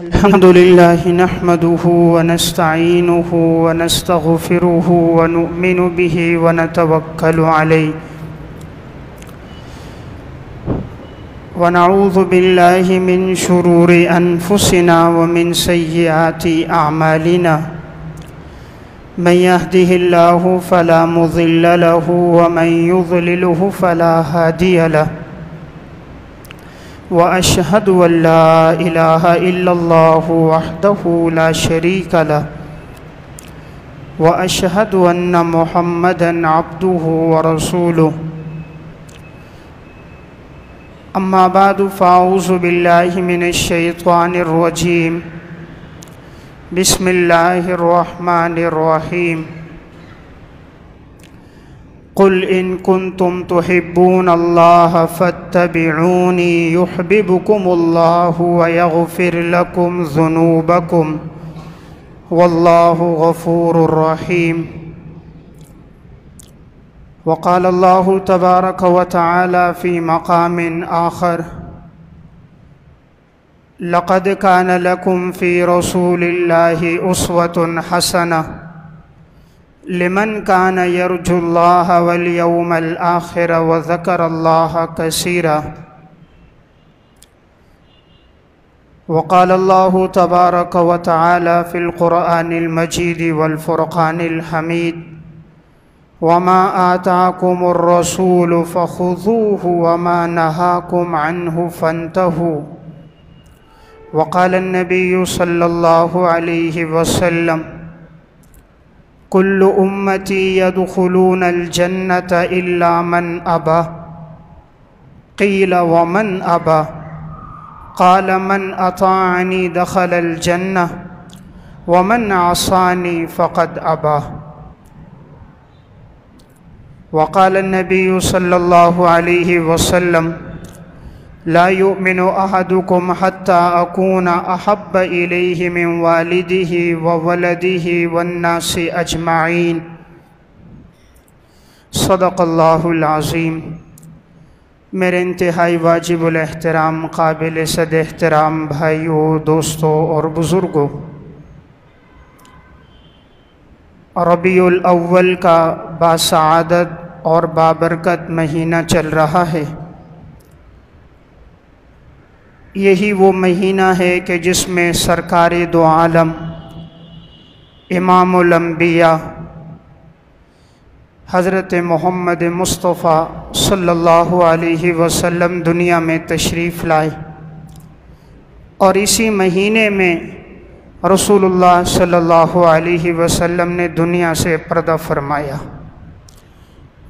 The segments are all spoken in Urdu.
الحمد لله نحمده ونستعينه ونستغفره ونؤمن به ونتوكل عليه ونعوذ بالله من شرور أنفسنا ومن سيئات أعمالنا من يهده الله فلا مضل له ومن يضلله فلا هادي له وأشهد أن لا إله إلا الله وحده لا شريك له وأشهد أن محمدًا عبده ورسوله أما بعد فأعوذ بالله من الشيطان الرجيم بسم الله الرحمن الرحيم قل إن كنتم تحبون الله فاتبعوني يحببكم الله ويغفر لكم ذنوبكم والله غفور رحيم وقال الله تبارك وتعالى في مقام آخر لقد كان لكم في رسول الله أسوة حسنة لمن كان يرجو الله واليوم الآخر وذكر الله كثيرا وقال الله تبارك وتعالى في القرآن المجيد والفرقان الحميد وما آتاكم الرسول فخذوه وما نهاكم عنه فانتهوا وقال النبي صلى الله عليه وسلم كل أمتي يدخلون الجنة إلا من أبى قيل ومن أبى قال من أطاعني دخل الجنة ومن عصاني فقد أبى وقال النبي صلى الله عليه وسلم لا يؤمن أحدكم حتى أكون أحب إليه من والده وولده والناس أجمعين صدق اللہ العظیم۔ میرے انتہائی واجب الاحترام قابل صد احترام بھائیوں، دوستوں اور بزرگوں، ربیع الاول کا باسعادت اور بابرکت مہینہ چل رہا ہے۔ یہی وہ مہینہ ہے کہ جس میں سرکار دو عالم امام الانبیاء حضرت محمد مصطفیٰ صلی اللہ علیہ وسلم دنیا میں تشریف لائے، اور اسی مہینے میں رسول اللہ صلی اللہ علیہ وسلم نے دنیا سے پردہ فرمایا۔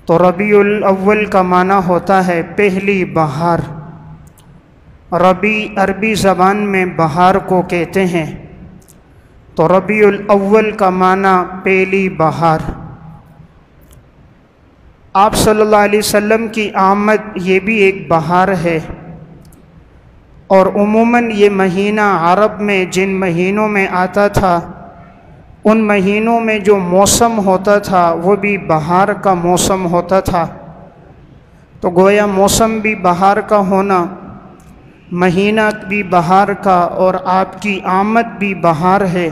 تو ربیع الاول کا معنی ہوتا ہے پہلی بہار۔ ربیع عربی زبان میں بہار کو کہتے ہیں، تو ربیع الاول کا معنی پہلی بہار۔ آپ صلی اللہ علیہ وسلم کی آمد یہ بھی ایک بہار ہے، اور عموماً یہ مہینہ عرب میں جن مہینوں میں آتا تھا، ان مہینوں میں جو موسم ہوتا تھا وہ بھی بہار کا موسم ہوتا تھا۔ تو گویا موسم بھی بہار کا ہونا، مہینہ بھی بہار کا، اور آپ کی آمد بھی بہار ہے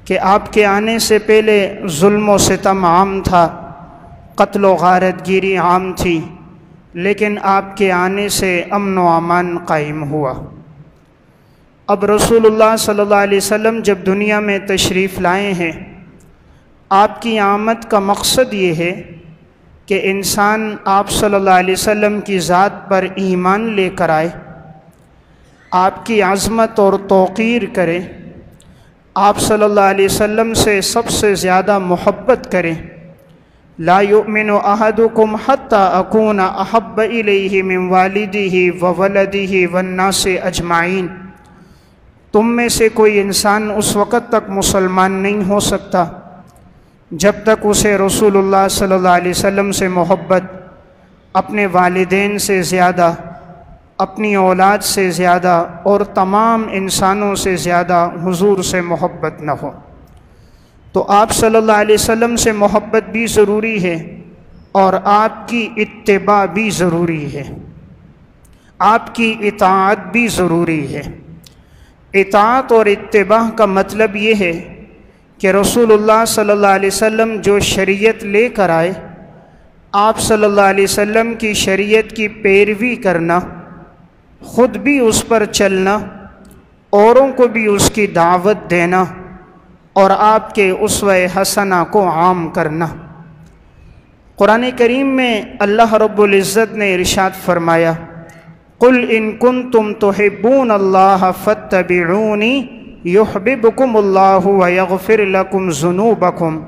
کہ آپ کے آنے سے پہلے ظلم و ستم عام تھا، قتل و غارت گیری عام تھی، لیکن آپ کے آنے سے امن و امان قائم ہوا۔ اب رسول اللہ صلی اللہ علیہ وسلم جب دنیا میں تشریف لائے ہیں، آپ کی آمد کا مقصد یہ ہے کہ انسان آپ صلی اللہ علیہ وسلم کی ذات پر ایمان لے کر آئے، آپ کی عظمت اور توقیر کرے، آپ صلی اللہ علیہ وسلم سے سب سے زیادہ محبت کرے۔ لا یؤمن احدکم حتی اکون احب الیہ من والدہ وولدہ والناس اجمعین۔ تم میں سے کوئی انسان اس وقت تک مسلمان نہیں ہو سکتا جب تک اسے رسول اللہ صلی اللہ علیہ وسلم سے محبت اپنے والدین سے زیادہ، اپنی اولاد سے زیادہ اور تمام انسانوں سے زیادہ حضور سے محبت نہ ہو۔ تو آپ صلی اللہ علیہ وسلم سے محبت بھی ضروری ہے، اور آپ کی اتباع بھی ضروری ہے، آپ کی اطاعت بھی ضروری ہے۔ اطاعت اور اتباع کا مطلب یہ ہے کہ رسول اللہ صلی اللہ علیہ وسلم جو شریعت لے کر آئے، آپ صلی اللہ علیہ وسلم کی شریعت کی پیروی کرنا، خود بھی اس پر چلنا، اوروں کو بھی اس کی دعوت دینا، اور آپ کے اسوہ حسنہ کو عام کرنا۔ قرآن کریم میں اللہ رب العزت نے ارشاد فرمایا، قُلْ إِن كُنتُمْ تُحِبُّونَ اللَّهَ فَاتَّبِعُونِي يُحْبِبْكُمُ اللَّهُ وَيَغْفِرْ لَكُمْ ذُنُوبَكُمْ،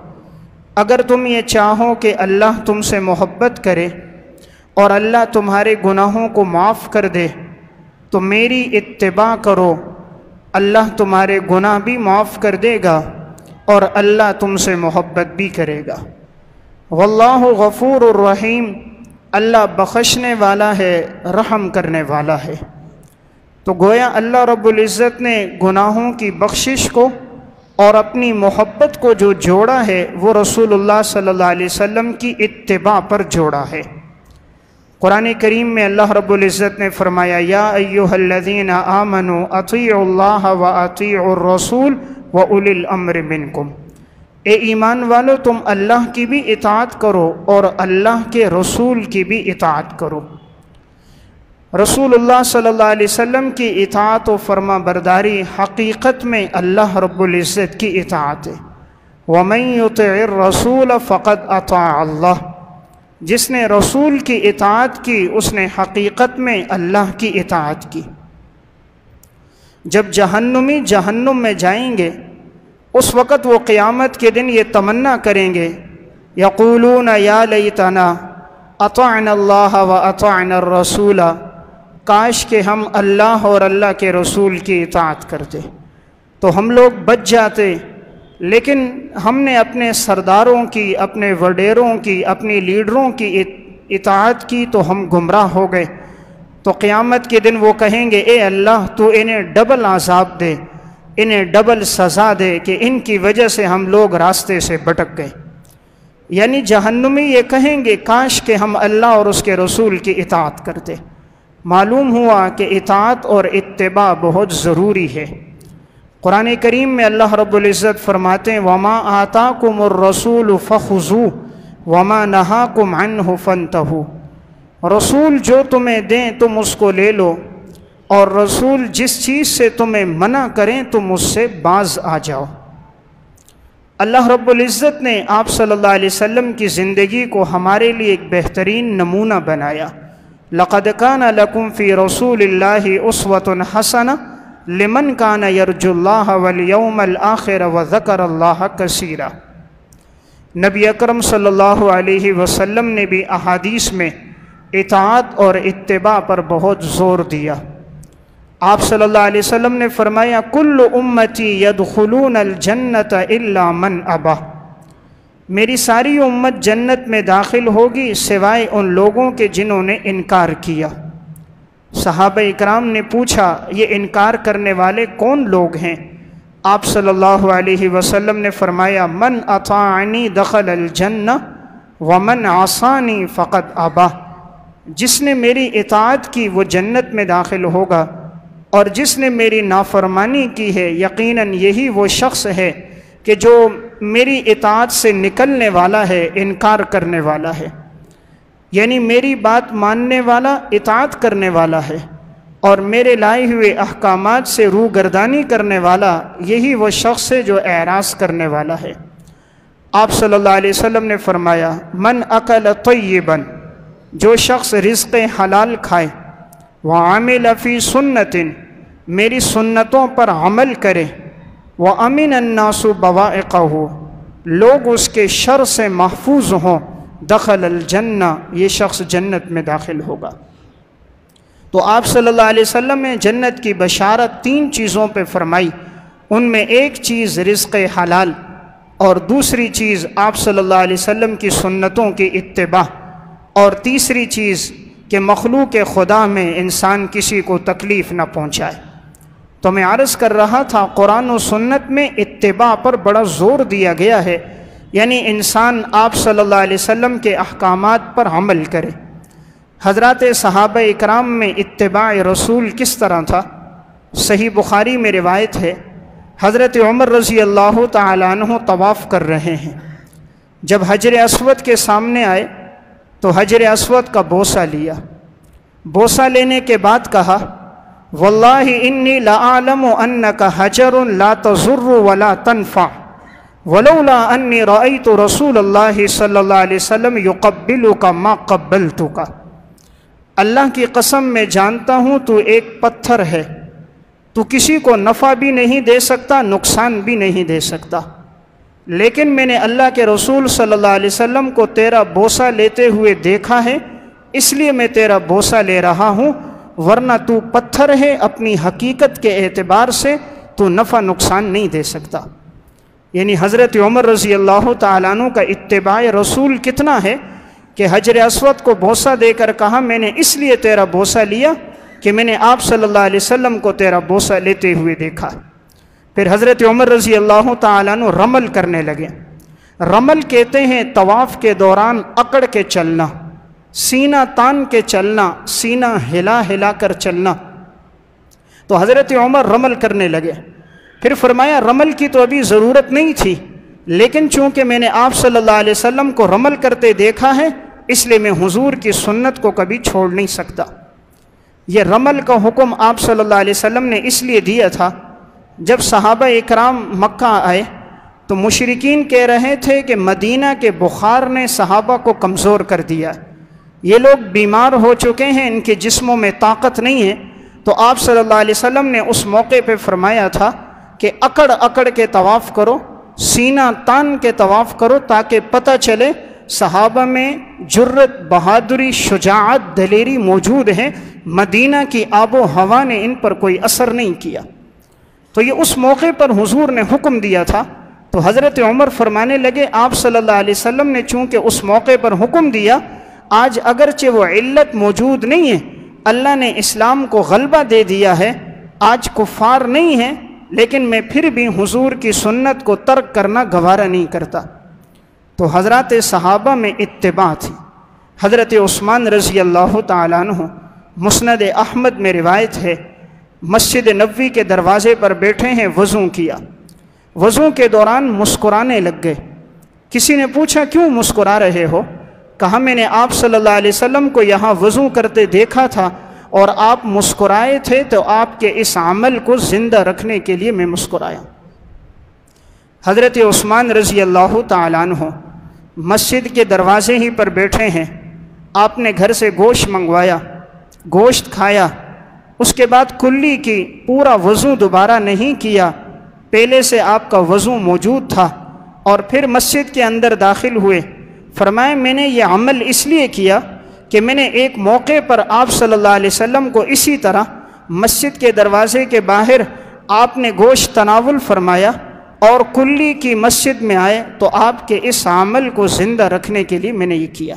اگر تم یہ چاہو کہ اللہ تم سے محبت کرے اور اللہ تمہارے گناہوں کو معاف کر دے تو میری اتباع کرو، اللہ تمہارے گناہ بھی معاف کر دے گا اور اللہ تم سے محبت بھی کرے گا۔ واللہ غفور الرحیم، اللہ بخشنے والا ہے، رحم کرنے والا ہے۔ تو گویا اللہ رب العزت نے گناہوں کی بخشش کو اور اپنی محبت کو جو جوڑا ہے وہ رسول اللہ صلی اللہ علیہ وسلم کی اتباع پر جوڑا ہے۔ قرآن کریم میں اللہ رب العزت نے فرمایا، یا ایھا الذین آمنوا اطیعوا اللہ واطیعوا الرسول واولی الامر منکم، اے ایمان والو تم اللہ کی بھی اطاعت کرو اور اللہ کے رسول کی بھی اطاعت کرو۔ رسول اللہ صلی اللہ علیہ وسلم کی اطاعت و فرما برداری حقیقت میں اللہ رب العزت کی اطاعت ہے۔ وَمَن يُطِعِ الرَّسُولَ فَقَدْ أَطَاعَ اللَّهَ، جس نے رسول کی اطاعت کی اس نے حقیقت میں اللہ کی اطاعت کی۔ جب جہنمی جہنم میں جائیں گے اس وقت وہ قیامت کے دن یہ تمنا کریں گے، یقولون یا لیتنا اطعنا اللہ واطعنا الرسول، کاش کہ ہم اللہ اور اللہ کے رسول کی اطاعت کرتے تو ہم لوگ بچ جاتے، لیکن ہم نے اپنے سرداروں کی، اپنے وڈیروں کی، اپنی لیڈروں کی اطاعت کی تو ہم گمراہ ہو گئے۔ تو قیامت کے دن وہ کہیں گے، اے اللہ تو انہیں ڈبل عذاب دے، انہیں ڈبل سزا دے کہ ان کی وجہ سے ہم لوگ راستے سے بھٹک گئے۔ یعنی جہنمی یہ کہیں گے، کاش کہ ہم اللہ اور اس کے رسول کی اطاعت کرتے۔ معلوم ہوا کہ اطاعت اور اتباع بہت ضروری ہے۔ قرآن کریم میں اللہ رب العزت فرماتے ہیں، وَمَا آتَاكُمُ الرَّسُولُ فَخُذُوهُ وَمَا نَهَاكُمْ عَنْهُ فَانْتَهُوا، رسول جو تمہیں دیں تم اس کو لے لو، اور رسول جس چیز سے تمہیں منع کریں تم اس سے باز آ جاؤ۔ اللہ رب العزت نے آپ صلی اللہ علیہ وسلم کی زندگی کو ہمارے لیے ایک بہترین نمونہ بنایا۔ لَقَدْ كَانَ لَكُمْ فِي رَسُولِ اللَّهِ أُسْوَةٌ حَسَنَةٌ لِمَنْ كَانَ يَرْجُو اللَّهَ وَالْيَوْمَ الْآخِرَ وَذَكَرَ اللَّهَ كَثِيرًا، نبی اکرم صلی اللہ علیہ وسلم نے بھی احادیث میں اطاعت اور اتباع پر بہت زور دیا۔ آپ صلی اللہ علیہ وسلم نے فرمایا، کل امتی یدخلون الجنت الا من ابا، میری ساری امت جنت میں داخل ہوگی سوائے ان لوگوں کے جنہوں نے انکار کیا۔ صحابہ اکرام نے پوچھا، یہ انکار کرنے والے کون لوگ ہیں؟ آپ صلی اللہ علیہ وسلم نے فرمایا، من اطاعنی دخل الجنہ ومن عصانی فقد ابا، جس نے میری اطاعت کی وہ جنت میں داخل ہوگا، اور جس نے میری نافرمانی کی ہے یقیناً یہی وہ شخص ہے کہ جو میری اطاعت سے نکلنے والا ہے، انکار کرنے والا ہے، یعنی میری بات ماننے والا، اطاعت کرنے والا ہے، اور میرے لائے ہوئے احکامات سے روگردانی کرنے والا یہی وہ شخص ہے جو اعراض کرنے والا ہے۔ آپ صلی اللہ علیہ وسلم نے فرمایا، من اکل طیبا، جو شخص رزق حلال کھائے، وعمل فی سنت، میری سنتوں پر عمل کرے، وامن الناس بوائقہ، لوگ اس کے شر سے محفوظ ہوں، دخل الجنہ، یہ شخص جنت میں داخل ہوگا۔ تو آپ صلی اللہ علیہ وسلم نے جنت کی بشارت 3 چیزوں پہ فرمائی، ان میں ایک چیز رزق حلال، اور دوسری چیز آپ صلی اللہ علیہ وسلم کی سنتوں کی اتباع، اور تیسری چیز کہ مخلوق خدا میں انسان کسی کو تکلیف نہ پہنچائے۔ تو میں عرض کر رہا تھا، قرآن و سنت میں اتباع پر بڑا زور دیا گیا ہے، یعنی انسان آپ صلی اللہ علیہ وسلم کے احکامات پر عمل کرے۔ حضرات صحابہ اکرام میں اتباع رسول کس طرح تھا؟ صحیح بخاری میں روایت ہے، حضرت عمر رضی اللہ تعالیٰ عنہ طواف کر رہے ہیں، جب حجر اسود کے سامنے آئے تو حجر اسود کا بوسہ لیا، بوسہ لینے کے بعد کہا واللہ انی لأعلم انک حجر لا تضر ولا تنفع ولولا انی رأیت رسول اللہ صلی اللہ علیہ وسلم یقبلک ما قبلتک، اللہ کی قسم میں جانتا ہوں تو ایک پتھر ہے، تو کسی کو نفع بھی نہیں دے سکتا نقصان بھی نہیں دے سکتا، لیکن میں نے اللہ کے رسول صلی اللہ علیہ وسلم کو تیرا بوسہ لیتے ہوئے دیکھا ہے، اس لیے میں تیرا بوسہ لے رہا ہوں، ورنہ تو پتھر ہے، اپنی حقیقت کے اعتبار سے تو نفع نقصان نہیں دے سکتا۔ یعنی حضرت عمر رضی اللہ تعالیٰ عنہ کا اتباع رسول کتنا ہے کہ حجر اسود کو بوسہ دے کر کہا میں نے اس لیے تیرا بوسہ لیا کہ میں نے آپ صلی اللہ علیہ وسلم کو تیرا بوسہ لیتے ہوئے دیکھا۔ پھر حضرت عمر رضی اللہ تعالیٰ عنہ رمل کرنے لگے۔ رمل کہتے ہیں طواف کے دوران اکڑ کے چلنا، سینہ تان کے چلنا، سینہ ہلا ہلا کر چلنا۔ تو حضرت عمر رمل کرنے لگے، پھر فرمایا رمل کی تو ابھی ضرورت نہیں تھی، لیکن چونکہ میں نے آپ صلی اللہ علیہ وسلم کو رمل کرتے دیکھا ہے اس لیے میں حضور کی سنت کو کبھی چھوڑ نہیں سکتا۔ یہ رمل کا حکم آپ صلی اللہ علیہ وسلم نے اس لیے دیا تھا، جب صحابہ اکرام مکہ آئے تو مشرکین کہہ رہے تھے کہ مدینہ کے بخار نے صحابہ کو کمزور کر دیا، یہ لوگ بیمار ہو چکے ہیں، ان کے جسموں میں طاقت نہیں ہے۔ تو آپ صلی اللہ علیہ وسلم نے اس موقع پہ فرمایا تھا کہ اکڑ اکڑ کے طواف کرو، سینہ تان کے طواف کرو، تاکہ پتہ چلے صحابہ میں جرت، بہادری، شجاعت، دلیری موجود ہے، مدینہ کی آب و ہوا نے ان پر کوئی اثر نہیں کیا۔ تو یہ اس موقع پر حضور نے حکم دیا تھا۔ تو حضرت عمر فرمانے لگے آپ صلی اللہ علیہ وسلم نے چونکہ اس موقع پر حکم دیا، آج اگرچہ وہ علت موجود نہیں ہے، اللہ نے اسلام کو غلبہ دے دیا ہے، آج کفار نہیں ہیں، لیکن میں پھر بھی حضور کی سنت کو ترک کرنا گوارا نہیں کرتا۔ تو حضرات صحابہ میں اتباع تھی۔ حضرت عثمان رضی اللہ تعالیٰ عنہ، مسند احمد میں روایت ہے، مسجد نبوی کے دروازے پر بیٹھے ہیں، وضو کیا، وضو کے دوران مسکرانے لگ گئے۔ کسی نے پوچھا کیوں مسکرا رہے ہو؟ کہا میں نے آپ صلی اللہ علیہ وسلم کو یہاں وضو کرتے دیکھا تھا اور آپ مسکرائے تھے، تو آپ کے اس عمل کو زندہ رکھنے کے لیے میں مسکرایا۔ حضرت عثمان رضی اللہ تعالیٰ عنہ مسجد کے دروازے ہی پر بیٹھے ہیں، آپ نے گھر سے گوشت منگوایا، گوشت کھایا، اس کے بعد کلی کی، پورا وضو دوبارہ نہیں کیا، پہلے سے آپ کا وضو موجود تھا، اور پھر مسجد کے اندر داخل ہوئے۔ فرمایا میں نے یہ عمل اس لیے کیا کہ میں نے ایک موقع پر آپ صلی اللہ علیہ وسلم کو اسی طرح مسجد کے دروازے کے باہر آپ نے گوشت تناول فرمایا اور کلی کی مسجد میں آئے، تو آپ کے اس عمل کو زندہ رکھنے کے لیے میں نے یہ کیا۔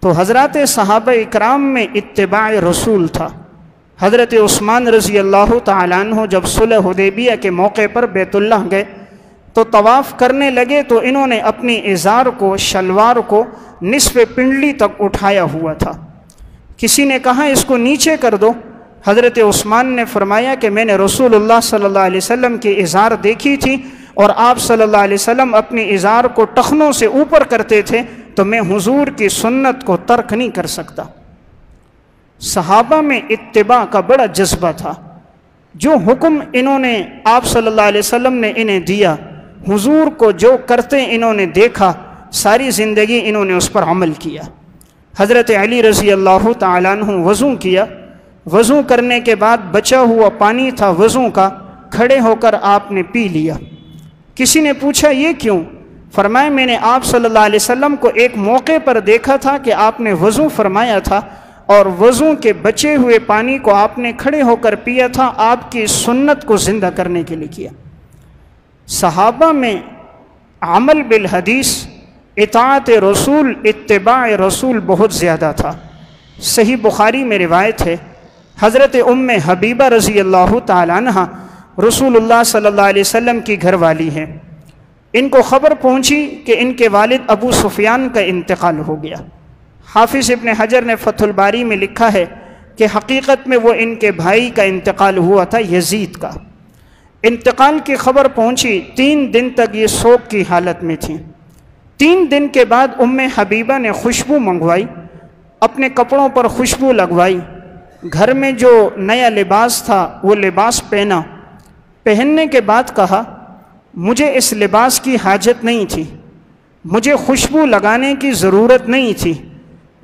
تو حضرات صحابہ اکرام میں اتباع رسول تھا۔ حضرت عثمان رضی اللہ تعالیٰ عنہ جب صلح حدیبیہ کے موقع پر بیت اللہ گئے تو طواف کرنے لگے، تو انہوں نے اپنی ازار کو، شلوار کو نصف پنڈلی تک اٹھایا ہوا تھا۔ کسی نے کہا اس کو نیچے کر دو، حضرت عثمان نے فرمایا کہ میں نے رسول اللہ صلی اللہ علیہ وسلم کی ازار دیکھی تھی، اور آپ صلی اللہ علیہ وسلم اپنی ازار کو ٹخنوں سے اوپر کرتے تھے، تو میں حضور کی سنت کو ترک نہیں کر سکتا۔ صحابہ میں اتباع کا بڑا جذبہ تھا۔ جو حکم انہوں نے آپ صلی اللہ علیہ وسلم نے انہیں دیا، حضور کو جو کرتے انہوں نے دیکھا، ساری زندگی انہوں نے اس پر عمل کیا۔ حضرت علی رضی اللہ تعالیٰ عنہ وضو کیا، وضو کرنے کے بعد بچا ہوا پانی تھا وضو کا، کھڑے ہو کر آپ نے پی لیا۔ کسی نے پوچھا یہ کیوں؟ فرمایا میں نے آپ صلی اللہ علیہ وسلم کو ایک موقع پر دیکھا تھا کہ آپ نے وضو فرمایا تھا، اور وضو کے بچے ہوئے پانی کو آپ نے کھڑے ہو کر پیا تھا، آپ کی سنت کو زندہ کرنے کے لیے کیا۔ صحابہ میں عمل بالحدیث، اطاعت رسول، اتباع رسول بہت زیادہ تھا۔ صحیح بخاری میں روایت ہے، حضرت ام حبیبہ رضی اللہ تعالیٰ عنہ رسول اللہ صلی اللہ علیہ وسلم کی گھر والی ہیں۔ ان کو خبر پہنچی کہ ان کے والد ابو سفیان کا انتقال ہو گیا۔ حافظ ابن حجر نے فتح الباری میں لکھا ہے کہ حقیقت میں وہ ان کے بھائی کا انتقال ہوا تھا، یزید کا۔ انتقال کی خبر پہنچی، 3 دن تک یہ سوگ کی حالت میں تھیں۔ 3 دن کے بعد حبیبہ نے خوشبو منگوائی، اپنے کپڑوں پر خوشبو لگوائی، گھر میں جو نیا لباس تھا وہ لباس پہنا، پہننے کے بعد کہا مجھے اس لباس کی حاجت نہیں تھی، مجھے خوشبو لگانے کی ضرورت نہیں تھی،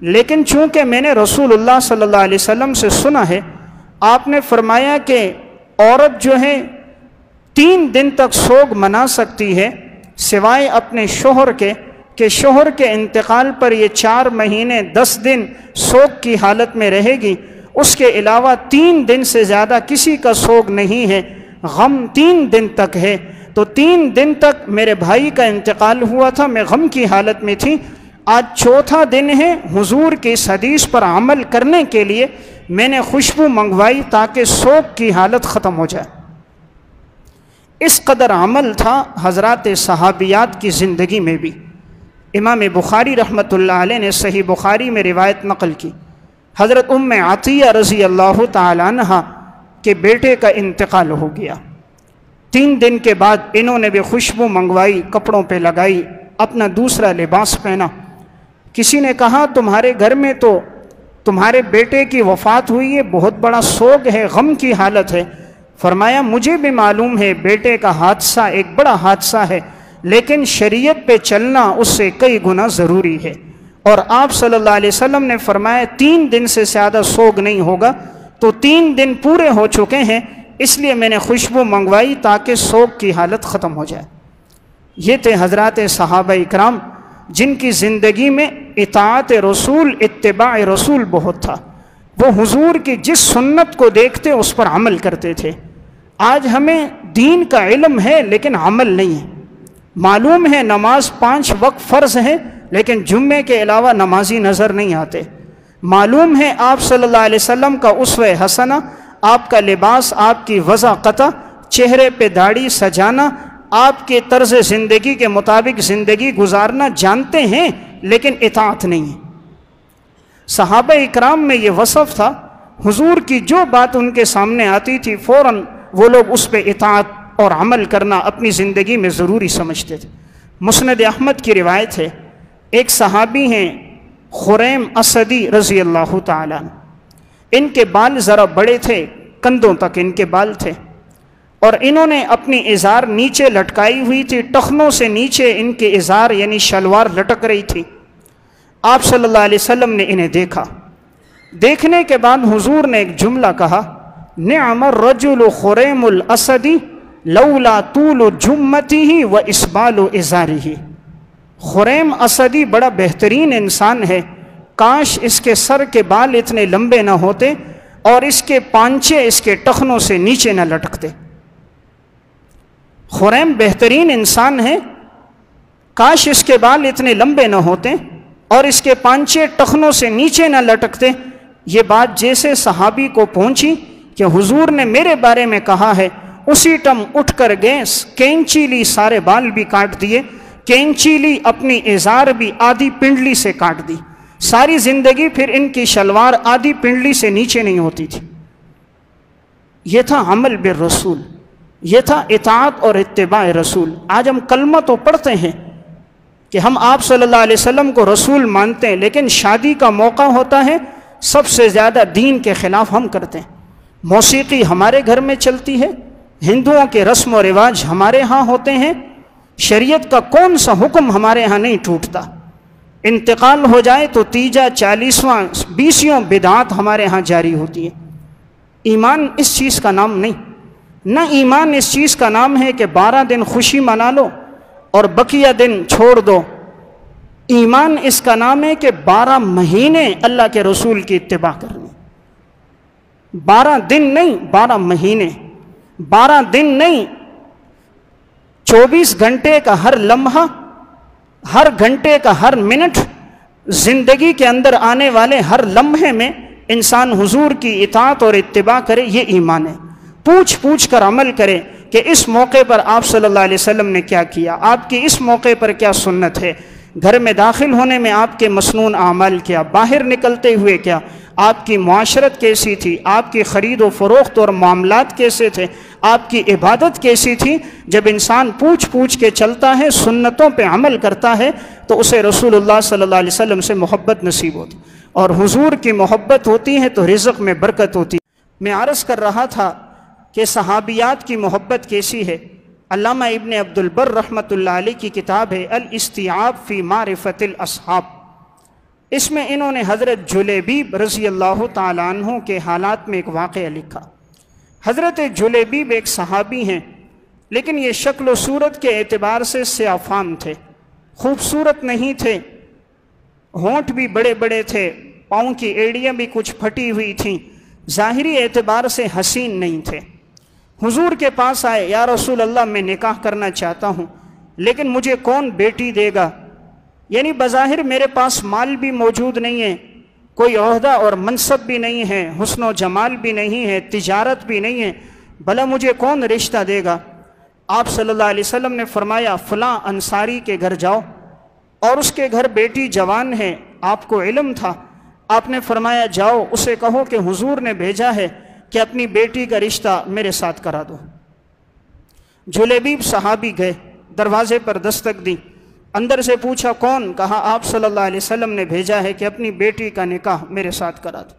لیکن چونکہ میں نے رسول اللہ صلی اللہ علیہ وسلم سے سنا ہے، آپ نے فرمایا کہ عورت جو ہے 3 دن تک سوگ منا سکتی ہے سوائے اپنے شوہر کے، کہ شوہر کے انتقال پر یہ 4 مہینے 10 دن سوگ کی حالت میں رہے گی، اس کے علاوہ 3 دن سے زیادہ کسی کا سوگ نہیں ہے، غم 3 دن تک ہے۔ تو 3 دن تک میرے بھائی کا انتقال ہوا تھا، میں غم کی حالت میں تھی، آج 4تھا دن ہے، حضور کی اس حدیث پر عمل کرنے کے لیے میں نے خوشبو منگوائی تاکہ سوگ کی حالت ختم ہو جائے۔ اس قدر عمل تھا حضرات صحابیات کی زندگی میں بھی۔ امام بخاری رحمۃ اللہ علیہ نے صحیح بخاری میں روایت نقل کی، حضرت عطیہ رضی اللہ تعالی عنہ کے بیٹے کا انتقال ہو گیا۔ 3 دن کے بعد انہوں نے بھی خوشبو منگوائی، کپڑوں پہ لگائی، اپنا دوسرا لباس پہنا۔ کسی نے کہا تمہارے گھر میں تو تمہارے بیٹے کی وفات ہوئی ہے، بہت بڑا سوگ ہے، غم کی حالت ہے۔ فرمایا مجھے بھی معلوم ہے بیٹے کا حادثہ ایک بڑا حادثہ ہے، لیکن شریعت پہ چلنا اس سے کئی گنا ضروری ہے، اور آپ صلی اللہ علیہ وسلم نے فرمایا 3 دن سے زیادہ سوگ نہیں ہوگا، تو 3 دن پورے ہو چکے ہیں، اس لیے میں نے خوشبو منگوائی تاکہ سوگ کی حالت ختم ہو جائے۔ یہ تھے حضرات صحابہ اکرام جن کی زندگی میں اطاعت رسول، اتباع رسول بہت تھا۔ وہ حضور کی جس سنت کو دیکھتے اس پر عمل کرتے تھے۔ آج ہمیں دین کا علم ہے لیکن عمل نہیں ہے، معلوم ہے نماز 5 وقت فرض ہے لیکن جمعے کے علاوہ نمازی نظر نہیں آتے، معلوم ہے آپ صلی اللہ علیہ وسلم کا اسوہ حسنہ، آپ کا لباس، آپ کی وضع قطع، چہرے پہ داڑھی سجانا، آپ کے طرز زندگی کے مطابق زندگی گزارنا جانتے ہیں لیکن اطاعت نہیں ہے۔ صحابہ اکرام میں یہ وصف تھا، حضور کی جو بات ان کے سامنے آتی تھی فوراً وہ لوگ اس پہ اطاعت اور عمل کرنا اپنی زندگی میں ضروری سمجھتے تھے۔ مسند احمد کی روایت ہے، ایک صحابی ہیں خریم اسدی رضی اللہ تعالیٰ عنہ، ان کے بال ذرا بڑے تھے، کندھوں تک ان کے بال تھے، اور انہوں نے اپنی ازار نیچے لٹکائی ہوئی تھی، ٹخنوں سے نیچے ان کے ازار یعنی شلوار لٹک رہی تھی۔ آپ صلی اللہ علیہ وسلم نے انہیں دیکھا، دیکھنے کے بعد حضور نے ایک جملہ کہا، نعم الرجل خریم الاسدی لولا طول جمتہ و اسبال ازارہ۔ خریم اسدی بڑا بہترین انسان ہے، کاش اس کے سر کے بال اتنے لمبے نہ ہوتے اور اس کے پانچے اس کے ٹخنوں سے نیچے نہ لٹکتے۔ خریم بہترین انسان ہے، کاش اس کے بال اتنے لمبے نہ ہوتے اور اس کے پانچے ٹخنوں سے نیچے نہ لٹکتے۔ یہ بات جیسے صحابی کو پہنچی کہ حضور نے میرے بارے میں کہا ہے، اسی ٹم اٹھ کر گئے، کینچی لی، سارے بال بھی کاٹ دیے، کینچی لی، اپنی ازار بھی آدھی پنڈلی سے کاٹ دی۔ ساری زندگی پھر ان کی شلوار آدھی پنڈلی سے نیچے نہیں ہوتی تھی۔ یہ تھا عمل بالرسول، یہ تھا اطاعت اور اتباع رسول۔ آج ہم کلمہ تو پڑھتے ہیں کہ ہم آپ صلی اللہ علیہ وسلم کو رسول مانتے ہیں، لیکن شادی کا موقع ہوتا ہے سب سے زیادہ دین کے خلاف ہم کرتے ہیں۔ موسیقی ہمارے گھر میں چلتی ہے، ہندوؤں کے رسم و رواج ہمارے ہاں ہوتے ہیں، شریعت کا کون سا حکم ہمارے ہاں نہیں ٹوٹتا۔ انتقال ہو جائے تو 30واں 40واں 20واں بدعات ہمارے ہاں جاری ہوتی ہے۔ ایمان اس چیز کا نام نہیں، نہ ایمان اس چیز کا نام ہے کہ 12 دن خوشی منا لو اور بقیہ دن چھوڑ دو۔ ایمان اس کا نام ہے کہ 12 مہینے اللہ کے رسول کی اتباع کرنی، 12 دن نہیں، 12 مہینے، 12 دن نہیں، 24 گھنٹے کا ہر لمحہ، ہر گھنٹے کا ہر منٹ، زندگی کے اندر آنے والے ہر لمحے میں انسان حضور کی اطاعت اور اتباع کرے، یہ ایمان ہے۔ پوچھ پوچھ کر عمل کرے کہ اس موقع پر آپ صلی اللہ علیہ وسلم نے کیا کیا، آپ کی اس موقع پر کیا سنت ہے، گھر میں داخل ہونے میں آپ کے مسنون اعمال کیا، باہر نکلتے ہوئے کیا، آپ کی معاشرت کیسی تھی، آپ کی خرید و فروخت اور معاملات کیسے تھے، آپ کی عبادت کیسی تھی۔ جب انسان پوچھ پوچھ کے چلتا ہے، سنتوں پہ عمل کرتا ہے، تو اسے رسول اللہ صلی اللہ علیہ وسلم سے محبت نصیب ہوتی، اور حضور کی محبت ہوتی ہے تو رزق میں برکت ہوتی۔ میں عرض کر رہا تھا کہ صحابیات کی محبت کیسی ہے۔ علامہ ابن عبد البر رحمۃ اللہ علیہ کی کتاب ہے الاستیعاب فی معرفت الاصحاب، اس میں انہوں نے حضرت جلیبیب رضی اللہ تعالیٰ عنہ کے حالات میں ایک واقعہ لکھا۔ حضرت جلیبیب ایک صحابی ہیں، لیکن یہ شکل و صورت کے اعتبار سے سیاہ فام تھے، خوبصورت نہیں تھے، ہونٹ بھی بڑے بڑے تھے، پاؤں کی ایڑیاں بھی کچھ پھٹی ہوئی تھیں، ظاہری اعتبار سے حسین نہیں تھے۔ حضور کے پاس آئے، یا رسول اللہ میں نکاح کرنا چاہتا ہوں، لیکن مجھے کون بیٹی دے گا؟ یعنی بظاہر میرے پاس مال بھی موجود نہیں ہے، کوئی عہدہ اور منصب بھی نہیں ہے، حسن و جمال بھی نہیں ہے، تجارت بھی نہیں ہے، بھلا مجھے کون رشتہ دے گا؟ آپ صلی اللہ علیہ وسلم نے فرمایا فلاں انصاری کے گھر جاؤ، اور اس کے گھر بیٹی جوان ہے، آپ کو علم تھا، آپ نے فرمایا جاؤ اسے کہو کہ حضور نے بھیجا ہے کہ اپنی بیٹی کا رشتہ میرے ساتھ کرا دو۔ جلیبیب صحابی گئے، دروازے پر دستک دی، اندر سے پوچھا کون؟ کہا آپ صلی اللہ علیہ وسلم نے بھیجا ہے کہ اپنی بیٹی کا نکاح میرے ساتھ کرا دو۔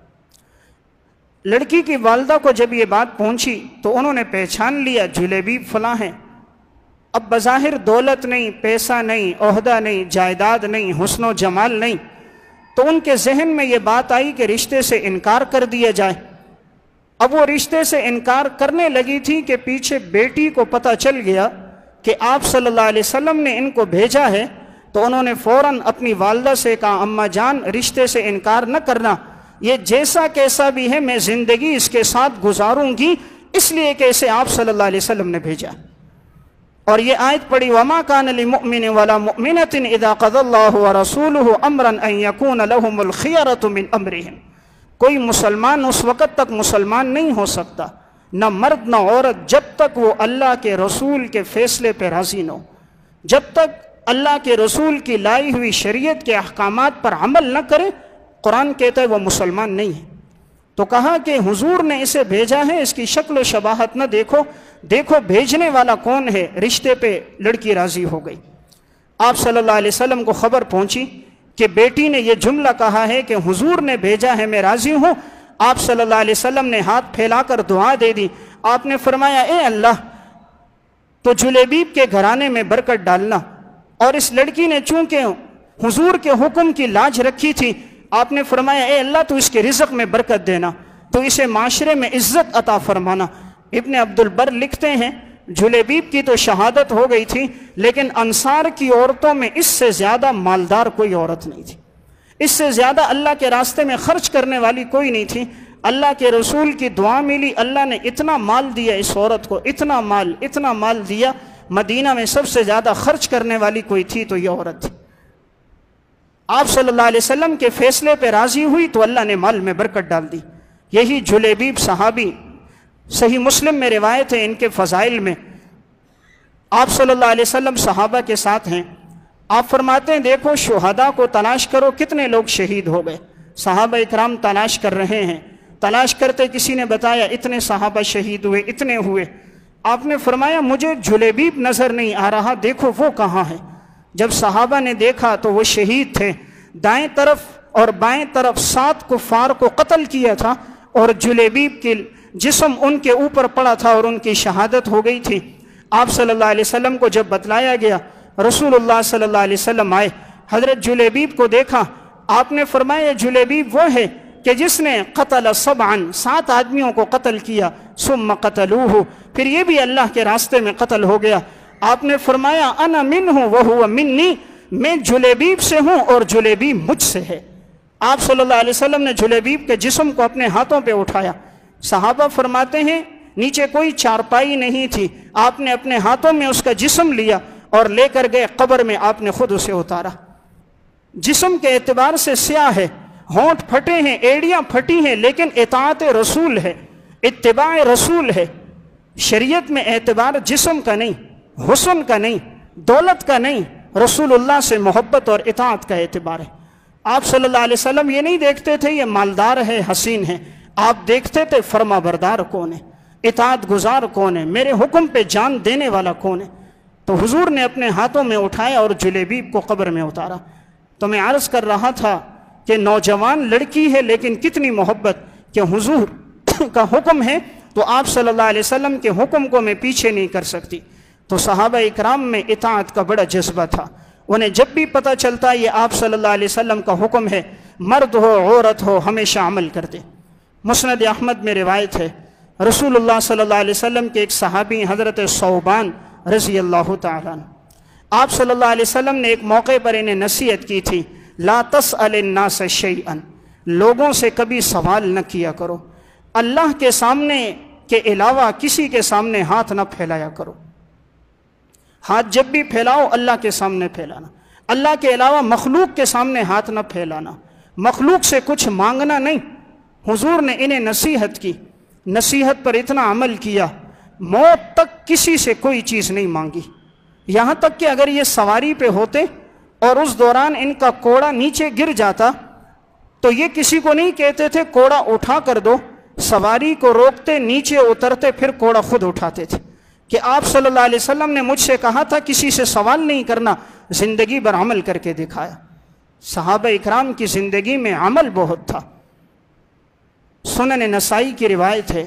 لڑکی کی والدہ کو جب یہ بات پہنچی تو انہوں نے پہچان لیا جلیبیب فلاں ہیں۔ اب بظاہر دولت نہیں، پیسہ نہیں، عہدہ نہیں، جائیداد نہیں، حسن و جمال نہیں، تو ان کے ذہن میں یہ بات آئی کہ رشتے سے انکار کر دیا جائے۔ اب وہ رشتے سے انکار کرنے لگی تھی کہ پیچھے بیٹی کو پتہ چل گیا کہ آپ صلی اللہ علیہ وسلم نے ان کو بھیجا ہے، تو انہوں نے فوراً اپنی والدہ سے کہا اماں جان رشتے سے انکار نہ کرنا، یہ جیسا کیسا بھی ہے میں زندگی اس کے ساتھ گزاروں گی، اس لیے کہ اسے آپ صلی اللہ علیہ وسلم نے بھیجا۔ اور یہ آیت پڑھی وَمَا كَانَ لِمُؤْمِنٍ وَلَا مُؤْمِنَةٍ إِذَا قَضَى اللَّهُ وَرَسُولُهُ أَمْرًا أَن يَكُونَ لَهُمُ الْخِيَرَةُ مِنْ أَمْرِهِمْ۔ کوئی مسلمان اس وقت تک مسلمان نہیں ہو سکتا، نہ مرد نہ عورت، جب تک وہ اللہ کے رسول کے فیصلے پہ راضی نہ ہو، جب تک اللہ کے رسول کی لائی ہوئی شریعت کے احکامات پر عمل نہ کرے، قرآن کہتا ہے وہ مسلمان نہیں ہے۔ تو کہا کہ حضور نے اسے بھیجا ہے، اس کی شکل و شباہت نہ دیکھو، دیکھو بھیجنے والا کون ہے۔ رشتے پہ لڑکی راضی ہو گئی۔ آپ صلی اللہ علیہ وسلم کو خبر پہنچی کہ بیٹی نے یہ جملہ کہا ہے کہ حضور نے بھیجا ہے، میں راضی ہوں۔ آپ صلی اللہ علیہ وسلم نے ہاتھ پھیلا کر دعا دے دی۔ آپ نے فرمایا اے اللہ تو جلیبیب کے گھرانے میں برکت ڈالنا، اور اس لڑکی نے چونکہ حضور کے حکم کی لاج رکھی تھی، آپ نے فرمایا اے اللہ تو اس کے رزق میں برکت دینا، تو اسے معاشرے میں عزت عطا فرمانا۔ ابن عبد البر لکھتے ہیں جلیبیب کی تو شہادت ہو گئی تھی، لیکن انصار کی عورتوں میں اس سے زیادہ مالدار کوئی عورت نہیں تھی، اس سے زیادہ اللہ کے راستے میں خرچ کرنے والی کوئی نہیں تھی۔ اللہ کے رسول کی دعا ملی، اللہ نے اتنا مال دیا اس عورت کو، اتنا مال دیا، مدینہ میں سب سے زیادہ خرچ کرنے والی کوئی تھی تو یہ عورت تھی۔ آپ صلی اللہ علیہ وسلم کے فیصلے پہ راضی ہوئی تو اللہ نے مال میں برکت ڈال دی۔ یہی جلیبیب صحابی، صحیح مسلم میں روایت ہے ان کے فضائل میں، آپ صلی اللہ علیہ وسلم صحابہ کے ساتھ ہیں، آپ فرماتے ہیں دیکھو شہداء کو تلاش کرو، کتنے لوگ شہید ہو گئے۔ صحابہ اکرام تلاش کر رہے ہیں، تلاش کرتے کسی نے بتایا اتنے صحابہ شہید ہوئے، اتنے ہوئے۔ آپ نے فرمایا مجھے جلیبیب نظر نہیں آ رہا، دیکھو وہ کہاں ہے۔ جب صحابہ نے دیکھا تو وہ شہید تھے، دائیں طرف اور بائیں طرف 7 کفار کو قتل کیا تھا، اور جلیبیب کی جسم ان کے اوپر پڑا تھا اور ان کی شہادت ہو گئی تھی۔ آپ صلی اللہ علیہ وسلم کو جب بتلایا گیا، رسول اللہ صلی اللہ علیہ وسلم آئے، حضرت جلیبیب کو دیکھا، آپ نے فرمایا جلیبیب وہ ہے کہ جس نے قتل 7 آدمیوں کو قتل کیا، ثم قتلوہ، پھر یہ بھی اللہ کے راستے میں قتل ہو گیا۔ آپ نے فرمایا انا منہ وہو منی، میں جلیبیب سے ہوں اور جلیبیب مجھ سے ہے۔ آپ صلی اللہ علیہ وسلم نے جلیبیب کے جسم کو اپنے ہاتھوں پہ اٹھایا۔ صحابہ فرماتے ہیں نیچے کوئی چارپائی نہیں تھی، آپ نے اپنے ہاتھوں میں اس کا جسم لیا اور لے کر گئے قبر میں، آپ نے خود اسے اتارا۔ جسم کے اعتبار سے سیاہ ہے، ہونٹ پھٹے ہیں، ایڑیاں پھٹی ہیں، لیکن اطاعت رسول ہے، اتباع رسول ہے۔ شریعت میں اعتبار جسم کا نہیں، حسن کا نہیں، دولت کا نہیں، رسول اللہ سے محبت اور اطاعت کا اعتبار ہے۔ آپ صلی اللہ علیہ وسلم یہ نہیں دیکھتے تھے یہ مالدار ہے حسین ہے، آپ دیکھتے تھے فرما بردار کون ہے، اطاعت گزار کون ہے، میرے حکم پہ جان دینے والا کون ہے۔ تو حضور نے اپنے ہاتھوں میں اٹھایا اور جلیبیب کو قبر میں اتارا۔ تو میں عرض کر رہا تھا کہ نوجوان لڑکی ہے لیکن کتنی محبت کہ حضور کا حکم ہے تو آپ صلی اللہ علیہ وسلم کے حکم کو میں پیچھے نہیں کر سکتی۔ تو صحابہ اکرام میں اطاعت کا بڑا جذبہ تھا، انہیں جب بھی پتہ چلتا یہ آپ صلی اللہ علیہ وسلم کا حکم ہے، مرد ہو عورت ہو ہمیشہ عمل کرتے۔ مسند احمد میں روایت ہے، رسول اللہ صلی اللہ علیہ وسلم کے ایک صحابی حضرت ثوبان رضی اللہ تعالیٰ عنہ، آپ صلی اللہ علیہ وسلم نے ایک موقع پر انہیں نصیحت کی تھی، لا تسأل الناس شیئا، لوگوں سے کبھی سوال نہ کیا کرو، اللہ کے سامنے کے علاوہ کسی کے سامنے ہاتھ نہ پھیلایا کرو۔ ہاتھ جب بھی پھیلاؤ اللہ کے سامنے پھیلانا، اللہ کے علاوہ مخلوق کے سامنے ہاتھ نہ پھیلانا، مخلوق سے کچھ مانگنا نہیں۔ حضور نے انہیں نصیحت کی، نصیحت پر اتنا عمل کیا، موت تک کسی سے کوئی چیز نہیں مانگی، یہاں تک کہ اگر یہ سواری پہ ہوتے اور اس دوران ان کا کوڑا نیچے گر جاتا تو یہ کسی کو نہیں کہتے تھے کوڑا اٹھا کر دو، سواری کو روکتے، نیچے اترتے، پھر کوڑا خود اٹھاتے تھے کہ آپ صلی اللہ علیہ وسلم نے مجھ سے کہا تھا کسی سے سوال نہیں کرنا، زندگی بھر عمل کر کے دکھایا۔ صحابہ اکرام کی زندگی میں عمل بہت تھا۔ سنن نسائی کی روایت ہے،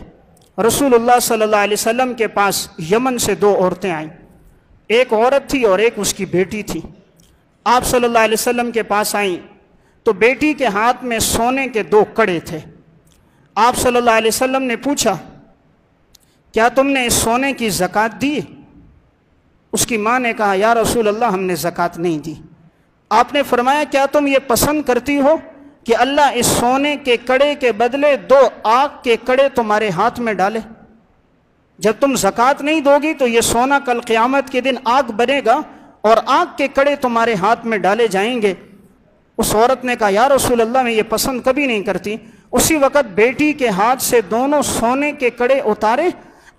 رسول اللہ صلی اللہ علیہ وسلم کے پاس یمن سے دو عورتیں آئیں، ایک عورت تھی اور ایک اس کی بیٹی تھی۔ آپ صلی اللہ علیہ وسلم کے پاس آئیں تو بیٹی کے ہاتھ میں سونے کے دو کڑے تھے۔ آپ صلی اللہ علیہ وسلم نے پوچھا کیا تم نے اس سونے کی زکوٰۃ دی؟ اس کی ماں نے کہا یا رسول اللہ ہم نے زکوٰۃ نہیں دی۔ آپ نے فرمایا کیا تم یہ پسند کرتی ہو کہ اللہ اس سونے کے کڑے کے بدلے دو آگ کے کڑے تمہارے ہاتھ میں ڈالے؟ جب تم زکوٰۃ نہیں دو گی تو یہ سونا کل قیامت کے دن آگ بنے گا اور آگ کے کڑے تمہارے ہاتھ میں ڈالے جائیں گے۔ اس عورت نے کہا یا رسول اللہ میں یہ پسند کبھی نہیں کرتی۔ اسی وقت بیٹی کے ہاتھ سے دونوں سونے کے کڑے اتارے،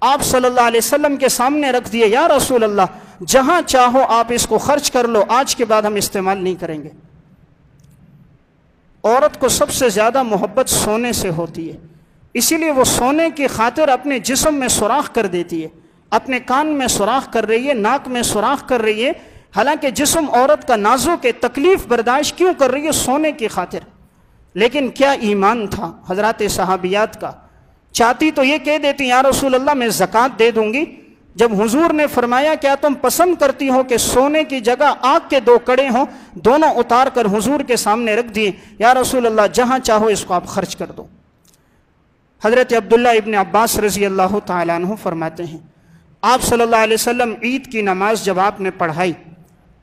آپ صلی اللہ علیہ وسلم کے سامنے رکھ دیے، یا رسول اللہ جہاں چاہو آپ اس کو خرچ کر لو، آج کے بعد ہم استعمال نہیں کریں گے۔ عورت کو سب سے زیادہ محبت سونے سے ہوتی ہے، اسی لیے وہ سونے کی خاطر اپنے جسم میں سوراخ کر دیتی ہے، اپنے کان میں سوراخ کر رہی ہے، ناک میں سوراخ کر رہی ہے، حالانکہ جسم عورت کا نازک ہے، تکلیف برداشت کیوں کر رہی ہے؟ سونے کی خاطر۔ لیکن کیا ایمان تھا حضرات صحابیات کا، چاہتی تو یہ کہہ دیتی یا رسول اللہ میں زکوٰۃ دے دوں گی۔ جب حضور نے فرمایا کیا تم پسند کرتی ہو کہ سونے کی جگہ آگ کے دو کڑے ہوں، دونوں اتار کر حضور کے سامنے رکھ دیے، یا رسول اللہ جہاں چاہو اس کو آپ خرچ کر دو۔ حضرت عبداللہ ابن عباس رضی اللہ تعالیٰ عنہ فرماتے ہیں آپ صلی اللہ علیہ وسلم عید کی نماز جب آپ نے پڑھائی،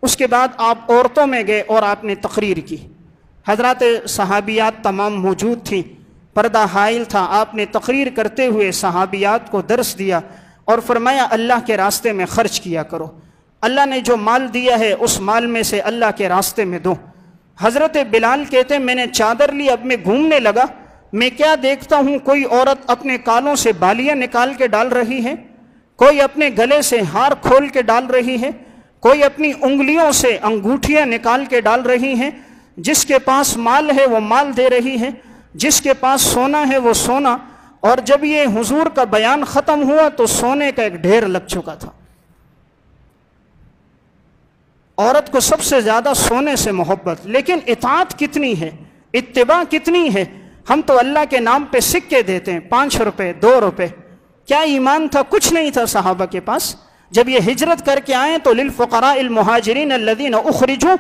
اس کے بعد آپ عورتوں میں گئے اور آپ نے تقریر کی، حضرات صحابیات تمام موجود تھیں، پردہ حائل تھا، آپ نے تقریر کرتے ہوئے صحابیات کو درس دیا اور فرمایا اللہ کے راستے میں خرچ کیا کرو، اللہ نے جو مال دیا ہے اس مال میں سے اللہ کے راستے میں دو۔ حضرت بلال کہتے ہیں میں نے چادر لی، اب میں گھومنے لگا، میں کیا دیکھتا ہوں کوئی عورت اپنے کالوں سے بالیاں نکال کے ڈال رہی ہے، کوئی اپنے گلے سے ہار کھول کے ڈال رہی ہے، کوئی اپنی انگلیوں سے انگوٹھیاں نکال کے ڈال رہی ہیں، جس کے پاس مال ہے وہ مال دے رہی ہے، جس کے پاس سونا ہے وہ سونا۔ اور جب یہ حضور کا بیان ختم ہوا تو سونے کا ایک ڈھیر لگ چکا تھا۔ عورت کو سب سے زیادہ سونے سے محبت، لیکن اطاعت کتنی ہے، اتباع کتنی ہے؟ ہم تو اللہ کے نام پہ سکے دیتے ہیں، 5 روپے 2 روپے، کیا ایمان تھا؟ کچھ نہیں تھا صحابہ کے پاس۔ جب یہ ہجرت کر کے آئیں تو للفقراء المہاجرین الذین اخرجوا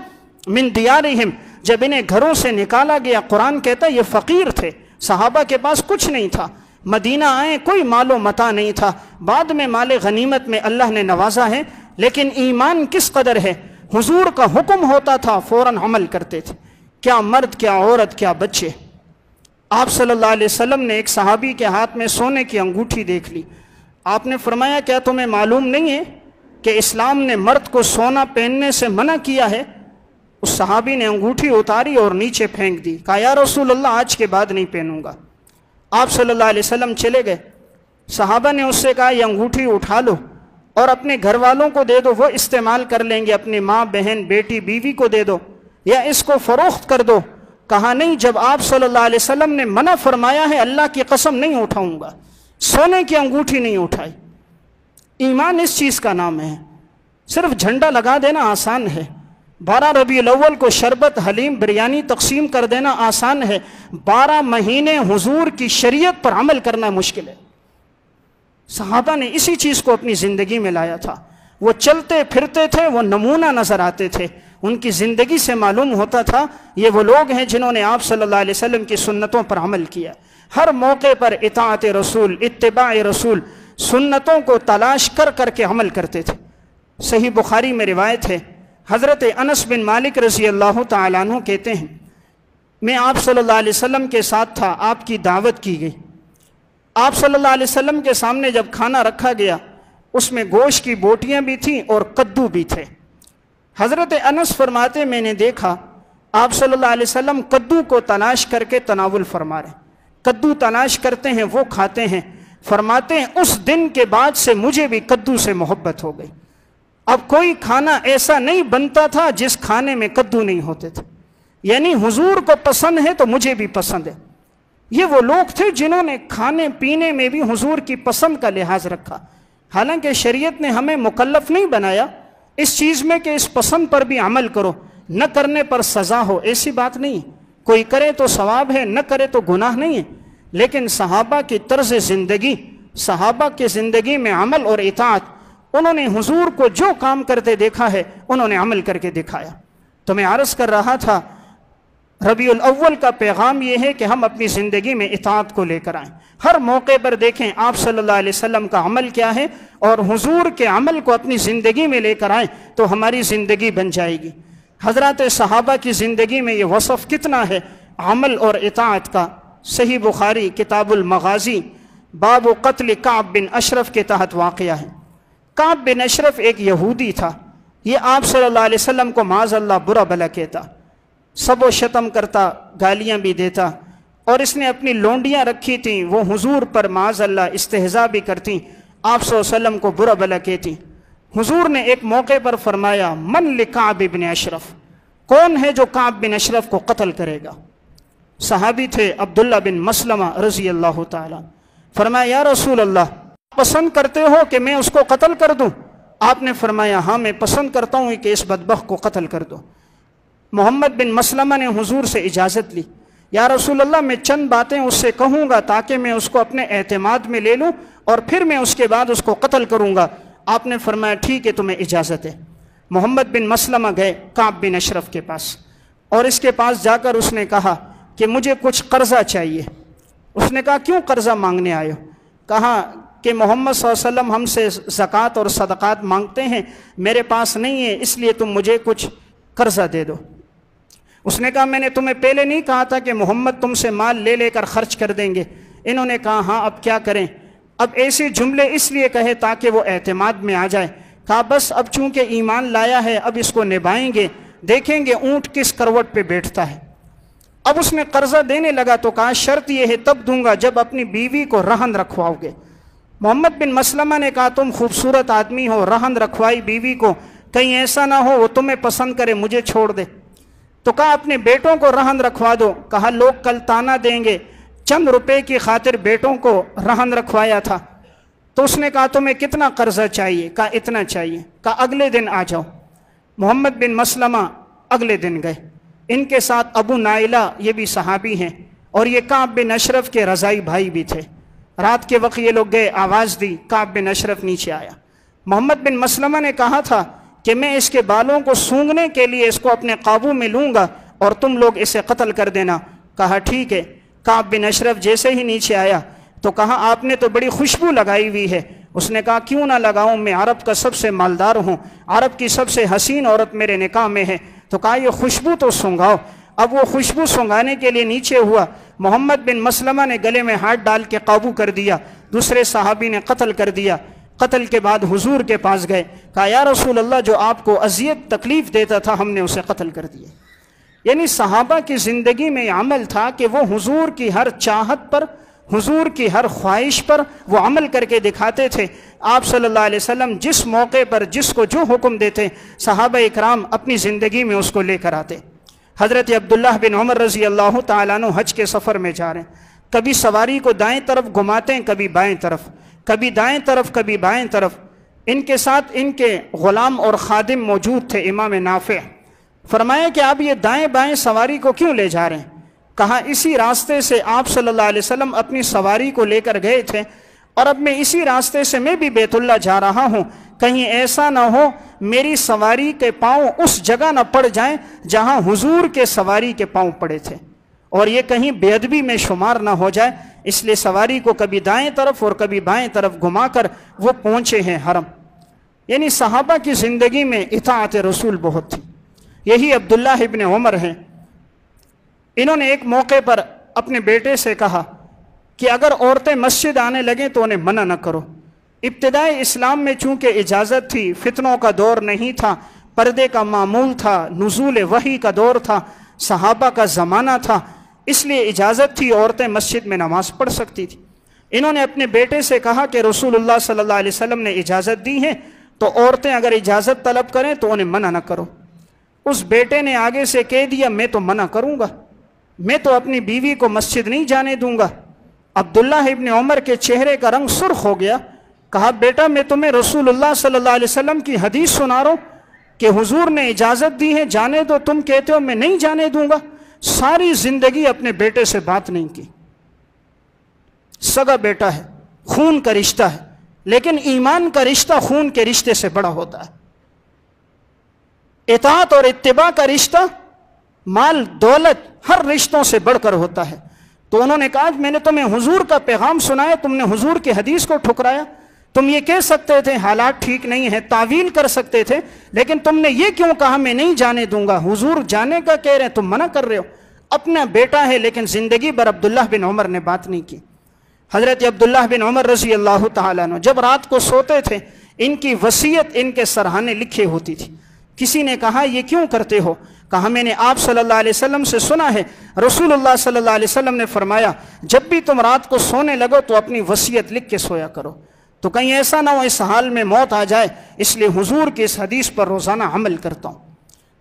من دیارہم، جب انہیں گھروں سے نکالا گیا، قرآن کہتا ہے یہ فقیر تھے، صحابہ کے پاس کچھ نہیں تھا، مدینہ آئیں کوئی مال و متاع نہیں تھا، بعد میں مال غنیمت میں اللہ نے نوازا ہے، لیکن ایمان کس قدر ہے؟ حضور کا حکم ہوتا تھا فوراً عمل کرتے تھے، کیا مرد کیا عورت کیا بچے۔ آپ صلی اللہ علیہ وسلم نے ایک صحابی کے ہاتھ میں سونے کی انگوٹھی دیکھ لی، آپ نے فرمایا کیا تمہیں معلوم نہیں ہے کہ اسلام نے مرد کو سونا پہننے سے منع کیا ہے؟ اس صحابی نے انگوٹھی اتاری اور نیچے پھینک دی، کہا یا رسول اللہ آج کے بعد نہیں پہنوں گا۔ آپ صلی اللہ علیہ وسلم چلے گئے، صحابہ نے اس سے کہا یہ انگوٹھی اٹھا لو اور اپنے گھر والوں کو دے دو، وہ استعمال کر لیں گے، اپنی ماں بہن بیٹی بیوی کو دے دو، یا اس کو فروخت کر دو، کہا نہیں، جب آپ صلی اللہ علیہ وسلم نے منع فرمایا ہے اللہ کی قسم نہیں اٹھاؤں گا، سونے کی انگوٹھی نہیں اٹھائی۔ ایمان اس چیز کا نام ہے، صرف جھنڈا لگا دینا آسان ہے، 12 ربیع الاول کو شربت حلیم بریانی تقسیم کر دینا آسان ہے، 12 مہینے حضور کی شریعت پر عمل کرنا مشکل ہے۔ صحابہ نے اسی چیز کو اپنی زندگی میں لایا تھا، وہ چلتے پھرتے تھے، وہ نمونہ نظر آتے تھے، ان کی زندگی سے معلوم ہوتا تھا یہ وہ لوگ ہیں جنہوں نے آپ صلی اللہ علیہ وسلم کی سنتوں پر عمل کیا، ہر موقع پر اطاعت رسول، اتباع رسول، سنتوں کو تلاش کر کر کے عمل کرتے تھے۔ صحیح بخاری میں روایت ہے، حضرت انس بن مالک رضی اللہ تعالیٰ عنہ کہتے ہیں میں آپ صلی اللہ علیہ وسلم کے ساتھ تھا، آپ کی دعوت کی گئی، آپ صلی اللہ علیہ وسلم کے سامنے جب کھانا رکھا گیا اس میں گوشت کی بوٹیاں بھی تھیں اور کدو بھی تھے۔ حضرت انس فرماتے میں نے دیکھا آپ صلی اللہ علیہ وسلم کدو کو تلاش کر کے تناول فرما رہے ہیں، کدو تلاش کرتے ہیں وہ کھاتے ہیں، فرماتے ہیں اس دن کے بعد سے مجھے بھی کدو سے محبت ہو گئی، اب کوئی کھانا ایسا نہیں بنتا تھا جس کھانے میں کدو نہیں ہوتے تھے، یعنی حضور کو پسند ہے تو مجھے بھی پسند ہے۔ یہ وہ لوگ تھے جنہوں نے کھانے پینے میں بھی حضور کی پسند کا لحاظ رکھا، حالانکہ شریعت نے ہمیں مکلف نہیں بنایا اس چیز میں کہ اس پسند پر بھی عمل کرو، نہ کرنے پر سزا ہو، ایسی بات نہیں، کوئی کرے تو ثواب ہے، نہ کرے تو گناہ نہیں ہے، لیکن صحابہ کی طرز زندگی، صحابہ کی زندگی میں عمل اور اطاعت، انہوں نے حضور کو جو کام کرتے دیکھا ہے انہوں نے عمل کر کے دکھایا۔ تو میں عرض کر رہا تھا ربیع الاول کا پیغام یہ ہے کہ ہم اپنی زندگی میں اطاعت کو لے کر آئیں، ہر موقع پر دیکھیں آپ صلی اللہ علیہ وسلم کا عمل کیا ہے اور حضور کے عمل کو اپنی زندگی میں لے کر آئیں تو ہماری زندگی بن جائے گی۔ حضرات صحابہ کی زندگی میں یہ وصف کتنا ہے عمل اور اطاعت کا۔ صحیح بخاری کتاب المغازی باب قتل کعب بن اشرف کے تحت واقعہ ہے۔ کعب بن اشرف ایک یہودی تھا، یہ آپ صلی اللہ علیہ وسلم کو معاذ اللہ برا بھلا کہتا، سب و شتم کرتا، گالیاں بھی دیتا، اور اس نے اپنی لونڈیاں رکھی تھیں، وہ حضور پر معاذ اللہ استہزاء بھی کرتی، آپ صلی اللہ علیہ وسلم کو برا بھلا کہتی۔ حضور نے ایک موقع پر فرمایا من لکعب بن اشرف، کون ہے جو کعب بن اشرف کو قتل کرے گا؟ صحابی تھے عبداللہ بن مسلمہ رضی اللہ تعالیٰ، فرمایا یا رسول اللہ پسند کرتے ہو کہ میں اس کو قتل کر دوں؟ آپ نے فرمایا ہاں میں پسند کرتا ہوں کہ اس بدبخت کو قتل کر دو۔ محمد بن مسلمہ نے حضور سے اجازت لی، یا رسول اللہ میں چند باتیں اس سے کہوں گا تاکہ میں اس کو اپنے اعتماد میں لے لوں اور پھر میں اس کے بعد اس کو قتل کروں گا۔ آپ نے فرمایا ٹھیک ہے تمہیں اجازت ہے۔ محمد بن مسلمہ گئے کعب بن اشرف کے پاس اور اس کے پاس جا کر اس نے کہا کہ مجھے کچھ قرضہ چاہیے۔ اس نے کہا کیوں قرضہ مانگنے آئے ہو؟ کہا کہ محمد صلی اللہ علیہ وسلم ہم سے زکوٰۃ اور صدقات مانگتے ہیں، میرے پاس نہیں ہے، اس لیے تم مجھے کچھ قرضہ دے دو۔ اس نے کہا میں نے تمہیں پہلے نہیں کہا تھا کہ محمد تم سے مال لے لے کر خرچ کر دیں گے؟ انہوں نے کہا ہاں اب کیا کریں؟ اب ایسے جملے اس لیے کہے تاکہ وہ اعتماد میں آ جائے۔ کہا بس اب چونکہ ایمان لایا ہے اب اس کو نبھائیں گے، دیکھیں گے اونٹ کس کروٹ پہ بیٹھتا ہے۔ اب اس نے قرضہ دینے لگا تو کہا شرط یہ ہے تب دوں گا جب اپنی بیوی کو رہن رکھواؤ گے۔ محمد بن مسلمہ نے کہا تم خوبصورت آدمی ہو، رہن رکھوائی بیوی کو، کہیں ایسا نہ ہو وہ تمہیں پسند کرے مجھے چھوڑ دے۔ تو کہا اپنے بیٹوں کو رہن رکھوا دو۔ کہا لوگ کل تانا دیں گے، چند روپے کی خاطر بیٹوں کو رہن رکھوایا تھا۔ تو اس نے کہا تمہیں کتنا قرضہ چاہیے؟ کہا اتنا چاہیے۔ کہا اگلے دن آ جاؤ۔ محمد بن مسلمہ اگلے دن گئے، ان کے ساتھ ابو نائلہ یہ بھی صحابی ہیں اور یہ کعب بن اشرف کے رضائی بھائی بھی تھے۔ رات کے وقت یہ لوگ گئے، آواز دی، کعب بن اشرف نیچے آیا۔ محمد بن مسلمہ نے کہا تھا کہ میں اس کے بالوں کو سونگھنے کے لیے اس کو اپنے قابو میں لوں گا اور تم لوگ اسے قتل کر دینا۔ کہا ٹھیک ہے۔ کعب بن اشرف جیسے ہی نیچے آیا تو کہا آپ نے تو بڑی خوشبو لگائی ہوئی ہے۔ اس نے کہا کیوں نہ لگاؤں، میں عرب کا سب سے مالدار ہوں، عرب کی سب سے حسین عورت میرے نکاح میں ہے۔ تو کہا یہ خوشبو تو سونگھاؤ۔ اب وہ خوشبو سونگھانے کے لیے نیچے ہوا، محمد بن مسلمہ نے گلے میں ہاتھ ڈال کے قابو کر دیا، دوسرے صحابی نے قتل کر دیا۔ قتل کے بعد حضور کے پاس گئے، کہا یا رسول اللہ جو آپ کو اذیت تکلیف دیتا تھا ہم نے اسے قتل کر دیا۔ یعنی صحابہ کی زندگی میں عمل تھا کہ وہ حضور کی ہر چاہت پر، حضور کی ہر خواہش پر وہ عمل کر کے دکھاتے تھے۔ آپ صلی اللہ علیہ وسلم جس موقع پر جس کو جو حکم دیتے صحابہ اکرام اپنی زندگی میں اس کو لے کر آتے۔ حضرت عبداللہ بن عمر رضی اللہ تعالیٰ عنہ حج کے سفر میں جا رہے ہیں، کبھی سواری کو دائیں طرف گھماتے ہیں، کبھی بائیں طرف، کبھی دائیں طرف کبھی بائیں طرف۔ ان کے ساتھ ان کے غلام اور خادم موجود تھے، امام نافع۔ فرمایا کہ آپ یہ دائیں بائیں سواری کو کیوں لے جا رہے ہیں؟ کہا اسی راستے سے آپ صلی اللہ علیہ وسلم اپنی سواری کو لے کر گئے تھے، اور اب میں اسی راستے سے میں بھی بیت اللہ جا رہا ہوں، کہیں ایسا نہ ہو میری سواری کے پاؤں اس جگہ نہ پڑ جائیں جہاں حضور کے سواری کے پاؤں پڑے تھے، اور یہ کہیں بے ادبی میں شمار نہ ہو جائے، اس لیے سواری کو کبھی دائیں طرف اور کبھی بائیں طرف گھما کر وہ پہنچے ہیں حرم۔ یعنی صحابہ کی زندگی میں اطاعت رسول بہت تھی۔ یہی عبداللہ ابن عمر ہیں، انہوں نے ایک موقع پر اپنے بیٹے سے کہا کہ اگر عورتیں مسجد آنے لگیں تو انہیں منع نہ کرو۔ ابتدائی اسلام میں چونکہ اجازت تھی، فتنوں کا دور نہیں تھا، پردے کا معمول تھا، نزول وحی کا دور تھا، صحابہ کا زمانہ تھا، اس لیے اجازت تھی، عورتیں مسجد میں نماز پڑھ سکتی تھی۔ انہوں نے اپنے بیٹے سے کہا کہ رسول اللہ صلی اللہ علیہ وسلم نے اجازت دی ہے، تو عورتیں اگر اجازت طلب کریں تو انہیں منع نہ کرو۔ اس بیٹے نے آگے سے کہہ دیا میں تو منع کروں گا، میں تو اپنی بیوی کو مسجد نہیں جانے دوں گا۔ عبداللہ ابن عمر کے چہرے کا رنگ سرخ ہو گیا، کہا بیٹا میں تمہیں رسول اللہ صلی اللہ علیہ وسلم کی حدیث سنا رہا ہوں کہ حضور نے اجازت دی ہے جانے دو، تم کہتے ہو میں نہیں جانے دوں گا۔ ساری زندگی اپنے بیٹے سے بات نہیں کی۔ سگا بیٹا ہے، خون کا رشتہ ہے، لیکن ایمان کا رشتہ خون کے رشتے سے بڑا ہوتا ہے۔ اطاعت اور اتباع کا رشتہ مال دولت ہر رشتوں سے بڑھ کر ہوتا ہے۔ تو انہوں نے کہا میں نے تمہیں حضور کا پیغام سنایا، تم نے حضور کی حدیث کو ٹھکرایا۔ تم یہ کہہ سکتے تھے حالات ٹھیک نہیں ہیں، تعویل کر سکتے تھے، لیکن تم نے یہ کیوں کہا میں نہیں جانے دوں گا؟ حضور جانے کا کہہ رہے ہیں، تم منع کر رہے ہو۔ اپنا بیٹا ہے لیکن زندگی بھر عبداللہ بن عمر نے بات نہیں کی۔ حضرت عبداللہ بن عمر رضی اللہ تعالیٰ عنہ جب رات کو سوتے تھے، ان کی وصیت ان کے سرہانے لکھے ہوتی تھی۔ کسی نے کہا یہ کیوں کرتے ہو؟ کہا میں نے آپ صلی اللہ علیہ وسلم سے سنا ہے، رسول اللہ صلی اللہ علیہ وسلم نے فرمایا جب بھی تم رات کو سونے لگو تو اپنی وصیت لکھ کے سویا کرو، تو کہیں ایسا نہ ہو اس حال میں موت آ جائے، اس لیے حضور کی اس حدیث پر روزانہ عمل کرتا ہوں۔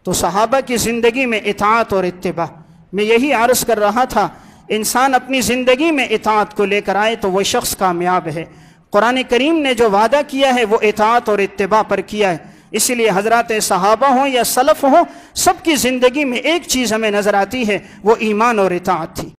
تو صحابہ کی زندگی میں اطاعت اور اتباع، میں یہی عرض کر رہا تھا، انسان اپنی زندگی میں اطاعت کو لے کر آئے تو وہ شخص کامیاب ہے۔ قرآن کریم نے جو وعدہ کیا ہے وہ اطاعت اور اتباع پر کیا ہے، اسی لیے حضرات صحابہ ہوں یا سلف ہوں، سب کی زندگی میں ایک چیز ہمیں نظر آتی ہے، وہ ایمان اور اطاعت تھی۔